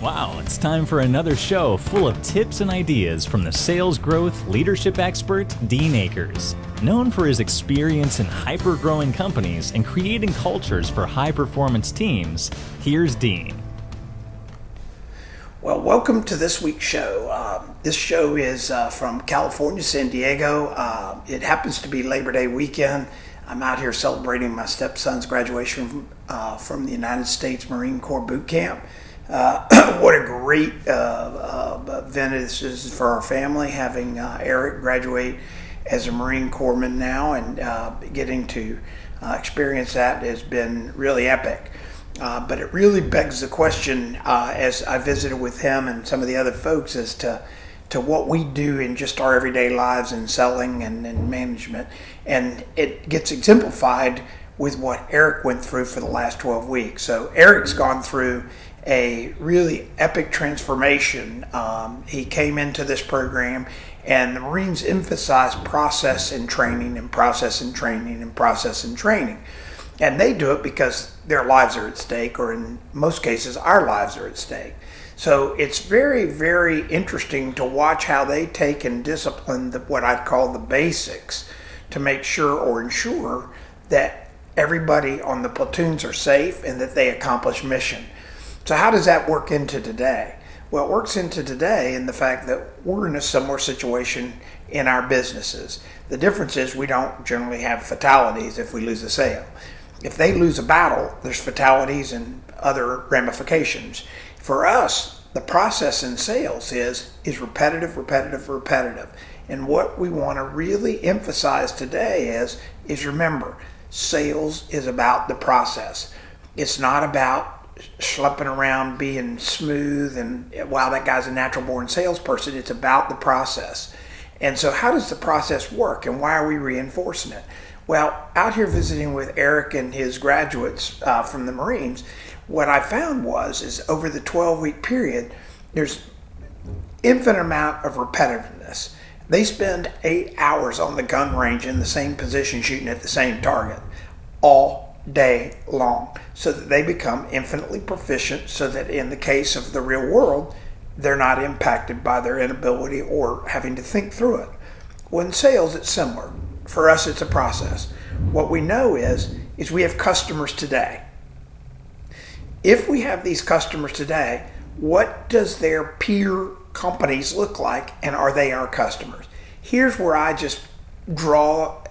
Wow, it's time for another show full of tips and ideas from the sales growth leadership expert, Dean Akers. Known for his experience in hyper-growing companies and creating cultures for high-performance teams, here's Dean. Well, welcome to this week's show. This show is from California, San Diego. It happens to be Labor Day weekend. I'm out here celebrating my stepson's graduation from the United States Marine Corps boot camp. What a great event this is for our family, having Eric graduate as a Marine Corpsman now, and getting to experience that has been really epic. But it really begs the question, as I visited with him and some of the other folks, as to what we do in just our everyday lives in selling and in management. And it gets exemplified with what Eric went through for the last 12 weeks. So Eric's gone through a really epic transformation. He came into this program, and the Marines emphasize process and training and process and training and process and training. And they do it because their lives are at stake, or in most cases, our lives are at stake. So it's very, very interesting to watch how they take and discipline what I'd call the basics to make sure or ensure that everybody on the platoons are safe and that they accomplish mission. So how does that work into today? Well, it works into today in the fact that we're in a similar situation in our businesses. The difference is we don't generally have fatalities if we lose a sale. If they lose a battle, there's fatalities and other ramifications. For us, the process in sales is repetitive, repetitive, repetitive. And what we want to really emphasize today is remember, sales is about the process. It's not about schlepping around being smooth and, wow, that guy's a natural born salesperson. It's about the process. And so how does the process work, and why are we reinforcing it? Well, out here visiting with Eric and his graduates from the Marines, what I found is over the 12-week period, there's infinite amount of repetitiveness. They spend 8 hours on the gun range in the same position shooting at the same target all day long, so that they become infinitely proficient, so that in the case of the real world, they're not impacted by their inability or having to think through it. Well, in sales, it's similar. For us, it's a process. What we know is we have customers today. If we have these customers today, what does their peer companies look like, and are they our customers? Here's where I just draw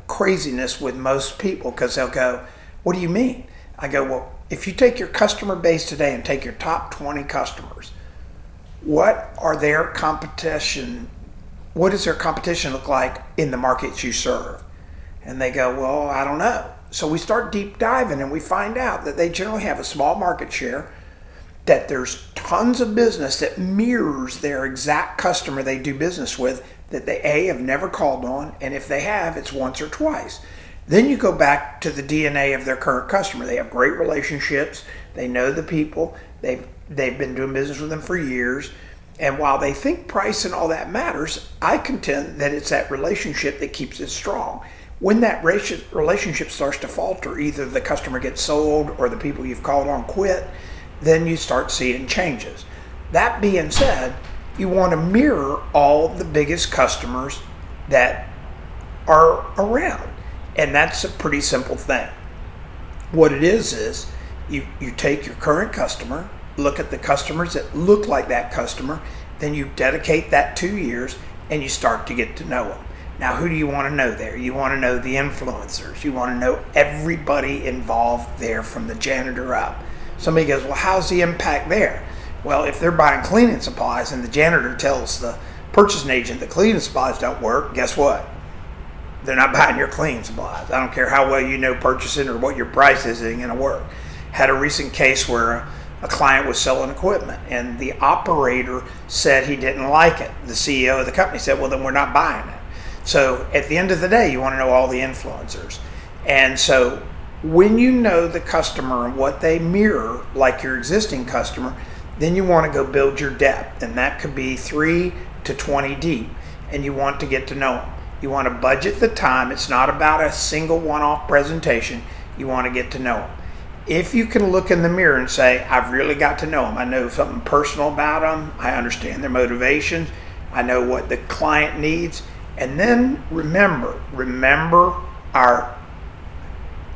craziness with most people, because they'll go, what do you mean? I go, well, if you take your customer base today and take your top 20 customers, what does their competition look like in the markets you serve? And they go, well, I don't know. So we start deep diving, and we find out that they generally have a small market share, that there's tons of business that mirrors their exact customer they do business with, that they have never called on, and if they have, it's once or twice. Then you go back to the DNA of their current customer. They have great relationships. They know the people. They've been doing business with them for years. And while they think price and all that matters, I contend that it's that relationship that keeps it strong. When that relationship starts to falter, either the customer gets sold or the people you've called on quit, then you start seeing changes. That being said, you want to mirror all the biggest customers that are around. And that's a pretty simple thing. What it is you take your current customer, look at the customers that look like that customer, then you dedicate that 2 years and you start to get to know them. Now, who do you want to know there? You want to know the influencers. You want to know everybody involved there from the janitor up. Somebody goes, well, how's the impact there? Well, if they're buying cleaning supplies and the janitor tells the purchasing agent the cleaning supplies don't work, guess what? They're not buying your cleaning supplies. I don't care how well you know purchasing or what your price is, it ain't going to work. Had a recent case where a client was selling equipment, and the operator said he didn't like it. The CEO of the company said, well, then we're not buying it. So at the end of the day, you want to know all the influencers. And so when you know the customer and what they mirror, like your existing customer, then you want to go build your depth. And that could be 3 to 20 deep. And you want to get to know them. You want to budget the time. It's not about a single one-off presentation. You want to get to know them. If you can look in the mirror and say, I've really got to know them, I know something personal about them, I understand their motivations, I know what the client needs, and then remember our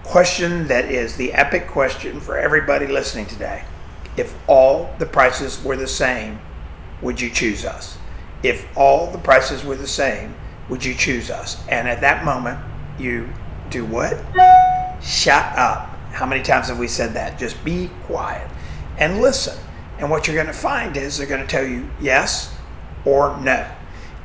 question that is the epic question for everybody listening today. If all the prices were the same, would you choose us? If all the prices were the same, would you choose us? And at that moment, you do what? Shut up. How many times have we said that? Just be quiet and listen. And what you're going to find is they're going to tell you yes or no.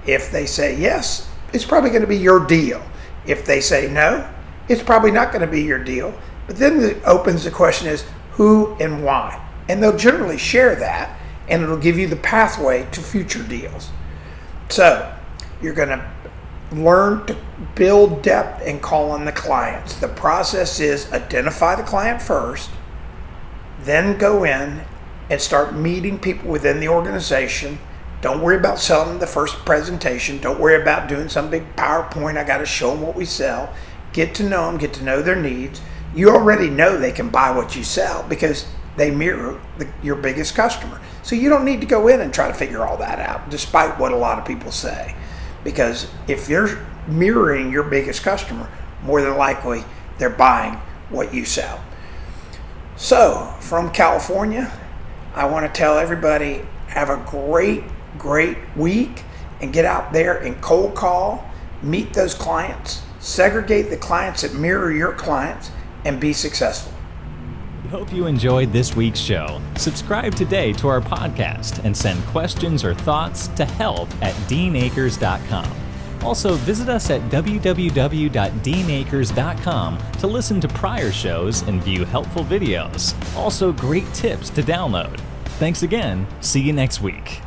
If they say yes, it's probably going to be your deal. If they say no, it's probably not going to be your deal. But then it opens the question is who and why. And they'll generally share that, and it'll give you the pathway to future deals. So you're going to learn to build depth and call on the clients. The process is identify the client first, then go in and start meeting people within the organization. Don't worry about selling the first presentation. Don't worry about doing some big PowerPoint. I got to show them what we sell. Get to know them, get to know their needs. You already know they can buy what you sell because they mirror your biggest customer. So you don't need to go in and try to figure all that out, despite what a lot of people say. Because if you're mirroring your biggest customer, more than likely they're buying what you sell. So from California, I want to tell everybody, have a great week and get out there and cold call, meet those clients, segregate the clients that mirror your clients, and be successful. We hope you enjoyed this week's show. Subscribe today to our podcast and send questions or thoughts to help@deanacres.com. Also, visit us at www.deanacres.com to listen to prior shows and view helpful videos. Also, great tips to download. Thanks again. See you next week.